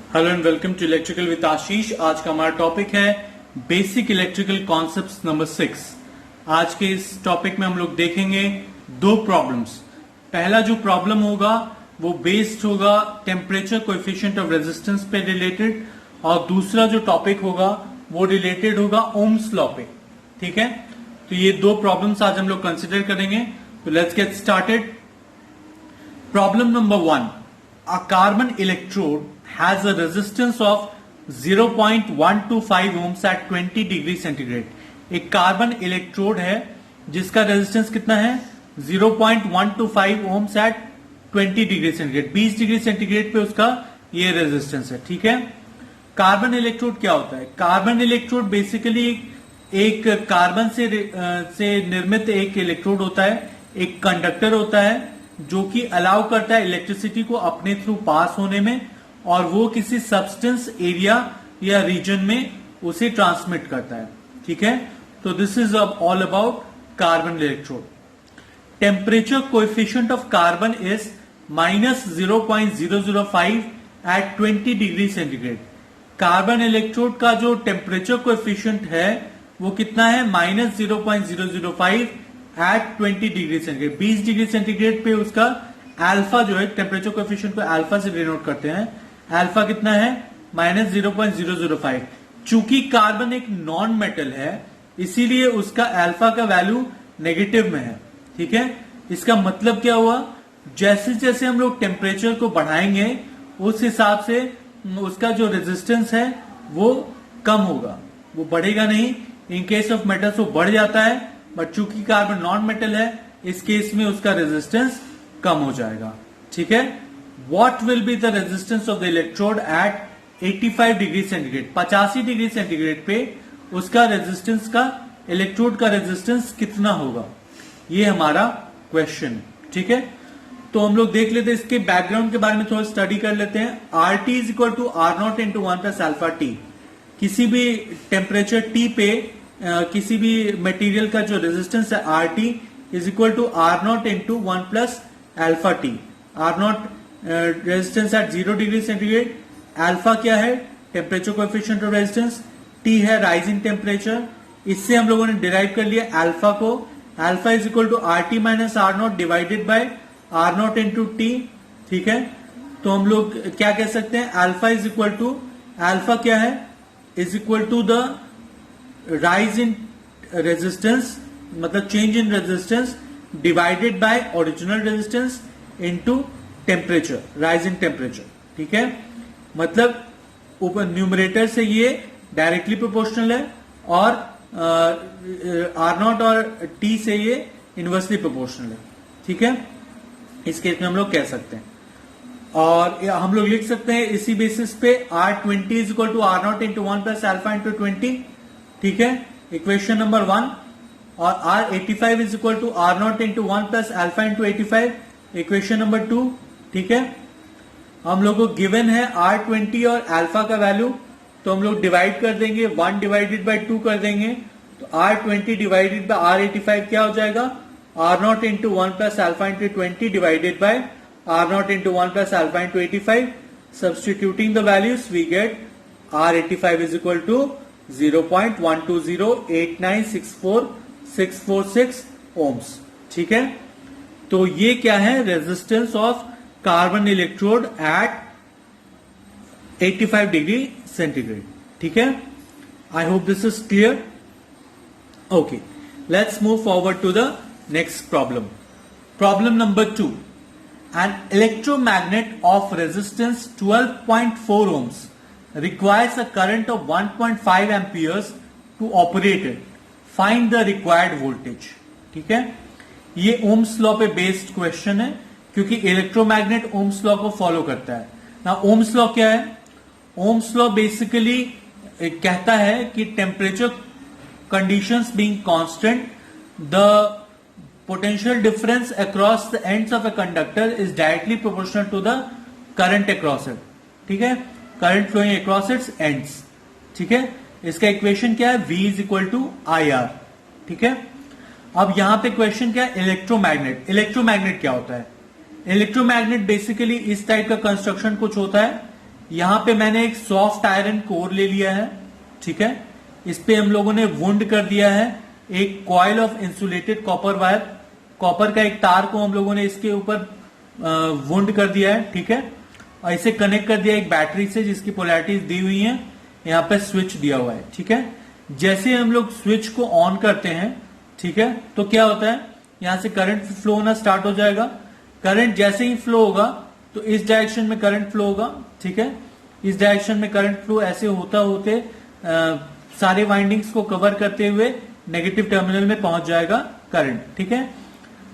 Hello and welcome to electrical with Ashish. आज का हमारा टॉपिक है बेसिक इलेक्ट्रिकल कॉन्सेप्ट्स नंबर 6। आज के इस टॉपिक में हम लोग देखेंगे दो प्रॉब्लम्स। पहला जो प्रॉब्लम होगा वो बेस्ड होगा टेम्परेचर कोएफिशिएंट ऑफ रेजिस्टेंस पे रिलेटेड, और दूसरा जो टॉपिक होगा वो रिलेटेड होगा ओम्स लॉ पे। ठीक है, तो ये दो प्रॉब्लम्स आज हम लोग कंसिडर करेंगे। तो let's get started. Problem number 1, a carbon electrode has a resistance of 0.125 ohms at 20 degree centigrade. एक कार्बन इलेक्ट्रोड है जिसका रेजिस्टेंस कितना है 0.125 ohms at 20 degree centigrade. 20 degree centigrade पे उसका ये रेजिस्टेंस है। ठीक है, कार्बन इलेक्ट्रोड क्या होता है? कार्बन इलेक्ट्रोड बेसिकली एक कार्बन से निर्मित एक इलेक्ट्रोड होता है, एक कंडक्टर होता है जो कि अलाउ करता है इलेक्ट्रिसिटी को अपने थ्रू पास होने में, और वो किसी सब्सटेंस एरिया या रीजन में उसे ट्रांसमिट करता है। ठीक है, तो this is all about carbon electrode. Temperature coefficient of carbon is -0.005 at 20 degree centigrade. Carbon electrode का जो टेम्परेचर कोएफिशिएंट है वो कितना है -0.005 at 20 degree centigrade. 20 degree centigrade पे उसका अल्फा जो है, टेम्परेचर कोएफिशिएंट को अल्फा से डिनोट करते हैं। अल्फा कितना है -0.005। चूंकि कार्बन एक नॉन मेटल है इसीलिए उसका अल्फा का वैल्यू नेगेटिव में है। ठीक है, इसका मतलब क्या हुआ, जैसे जैसे हम लोग टेम्परेचर को बढ़ाएंगे उस हिसाब से उसका जो रेजिस्टेंस है वो कम होगा, वो बढ़ेगा नहीं। इन केस ऑफ मेटल्स वो बढ़ जाता है, बट चूंकि कार्बन नॉन मेटल है इस केस में उसका रेजिस्टेंस कम हो जाएगा। ठीक है, what will be the resistance of the electrode at 85 degree centigrade. 85 degree centigrade पे उसका रेजिस्टेंस का, इलेक्ट्रोड का रेजिस्टेंस कितना होगा, ये हमारा क्वेश्चन है। ठीक है, तो हम लोग देख लेते हैं, इसके बैकग्राउंड के बारे में थोड़ा स्टडी कर लेते हैं। R T is equal to R naught into 1 plus alpha T. किसी भी टेम्परेचर टी पे किसी भी मटेरियल का जो रेजिस्टेंस है R T is equal to R naught into 1 plus alpha T. R naught resistance at 0 degree centigrade, alpha क्या है temperature coefficient of resistance, T है राइज इन टेम्परेचर। इससे हम लोगों ने डिराइव कर लिया अल्फा को। Alpha is equal to R T minus R naught divided by R naught into T. ठीक है, तो हम लोग क्या कह सकते हैं, alpha is equal to, alpha क्या है is equal to the rise in resistance, मतलब change in resistance divided by original resistance into temperature, rise in temperature. ठीक है, मतलब ऊपर न्यूमरेटर से ये डायरेक्टली प्रोपोर्शनल है और आर नॉट और टी से ये इनवर्सली प्रोपोर्शनल है। ठीक है, इस केस में हम लोग कह सकते हैं, और हम लोग लिख सकते हैं इसी बेसिस पे R20 is equal to R naught into 1 plus alpha into 20। ठीक है, इक्वेशन नंबर 1। और R85 is equal to R naught into 1 plus alpha into 85, equation number 2। ठीक है, हम लोग को गिवन है R20 और अल्फा का वैल्यू, तो हम लोग डिवाइड कर देंगे, 1 डिवाइडेड बाय 2 कर देंगे, तो R20 डिवाइडेड बाय R85 क्या हो जाएगा, R naught into 1 plus alpha into 20 divided by R naught into 1 plus alpha into 85। Substituting the values we get R85 is equal to 0.120896446 ohms. ठीक है, तो ये क्या है, resistance of carbon electrode at 85 degree centigrade. ठीक है, I hope this is clear. Okay, let's move forward to the next problem. Problem number 2. An electromagnet of resistance 12.4 ohms requires a current of 1.5 amperes to operate it. Find the required voltage. ठीक है, ये Ohm's law पे based question है क्योंकि electromagnet Ohm's law को follow करता है ना। ओम्स लॉ क्या है? ओम्स लॉ बेसिकली कहता है कि temperature conditions being constant, the potential difference across the ends of a conductor is directly proportional to the current across it. ठीक है, current flowing across its ends. ठीक है, इसका इक्वेशन क्या है, V is equal to IR. ठीक है, अब यहां पे क्वेश्चन क्या है, इलेक्ट्रोमैग्नेट। इलेक्ट्रोमैग्नेट क्या होता है? इलेक्ट्रोमैग्नेट बेसिकली इस टाइप का कंस्ट्रक्शन कुछ होता है यहां पे मैंने एक सॉफ्ट आयरन कोर ले लिया है, ठीक है। इस पे हम लोगों ने वुंड कर दिया है एक coil of insulated copper wire, copper का एक तार को हम लोगों ने इसके ऊपर वुंड कर दिया है, ठीक है। और इसे कनेक्ट कर दिया एक बैटरी से जिसकी पोलैरिटीज दी हुई है, यहाँ पे स्विच दिया हुआ है, ठीक है। जैसे हम लोग स्विच को ऑन करते हैं, ठीक है, तो क्या होता है, यहां से करंट फ्लो होना स्टार्ट हो जाएगा। करंट जैसे ही फ्लो होगा तो इस डायरेक्शन में करंट फ्लो होगा, ठीक है। इस डायरेक्शन में करंट फ्लो ऐसे होता होते सारे वाइंडिंग्स को कवर करते हुए नेगेटिव टर्मिनल में पहुंच जाएगा करंट, ठीक है।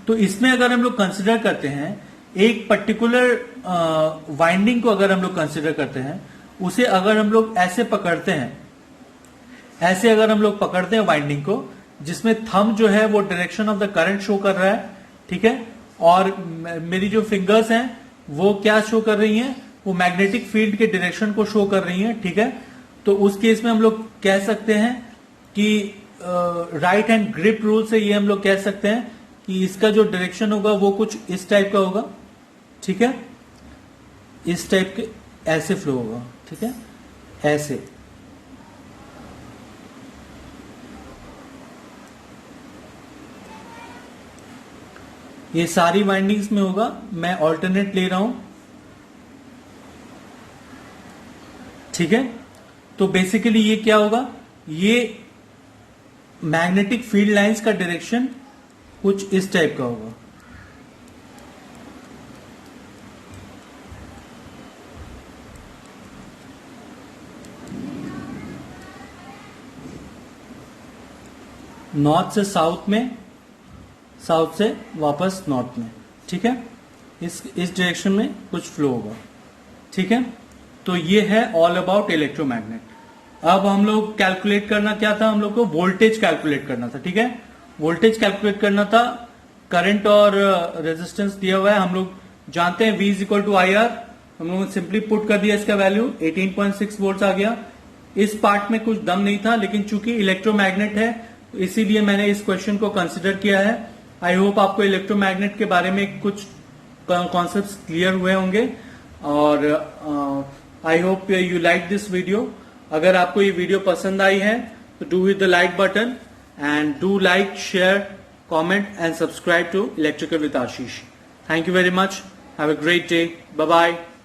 तो इसमें अगर हम लोग कंसिडर करते हैं एक पर्टिकुलर वाइंडिंग को, अगर हम लोग कंसिडर करते हैं उसे, अगर हम लोग ऐसे पकड़ते हैं, ऐसे अगर हम लोग पकड़ते हैं वाइंडिंग को, जिसमें थंब जो है वो direction of the current show कर रहा है, ठीक है, और मेरी जो फिंगर्स हैं वो क्या शो कर रही हैं, वो मैग्नेटिक फील्ड के डायरेक्शन को शो कर रही हैं, ठीक है। तो उस केस में हम लोग कह सकते हैं कि राइट हैंड ग्रिप रूल से ये हम लोग कह सकते हैं कि इसका जो डायरेक्शन होगा वो कुछ इस टाइप का होगा, ठीक है, इस टाइप के ऐसे फ्लो होगा, ठीक है, ऐसे। ये सारी वाइंडिंग्स में होगा, मैं ऑल्टरनेट ले रहा हूं, ठीक है। तो बेसिकली ये क्या होगा, ये मैग्नेटिक फील्ड लाइंस का डायरेक्शन कुछ इस टाइप का होगा, नॉर्थ से साउथ में, साउथ से वापस नॉर्थ में, ठीक है। इस डायरेक्शन में कुछ फ्लो होगा, ठीक है। तो ये है ऑल अबाउट इलेक्ट्रोमैग्नेट। अब हम लोग कैलकुलेट करना क्या था, हम लोग को वोल्टेज कैलकुलेट करना था, ठीक है। वोल्टेज कैलकुलेट करना था, करंट और रेजिस्टेंस दिया हुआ है, हम लोग जानते हैं V equal to I R, हम लोगों ने सिंपली पुट कर दिया, इसका वैल्यू 18.6 वोल्ट आ गया। इस पार्ट में कुछ दम नहीं था, लेकिन चूंकि इलेक्ट्रोमैग्नेट है तो इसीलिए मैंने इस क्वेश्चन को कंसिडर किया है। आई होप आपको इलेक्ट्रोमैग्नेट के बारे में कुछ कॉन्सेप्ट्स क्लियर हुए होंगे, और I hope you like this video. अगर आपको ये वीडियो पसंद आई है तो do hit the like button and do like, share, comment and subscribe to Electrical with Ashish. Thank you very much. Have a great day. Bye bye.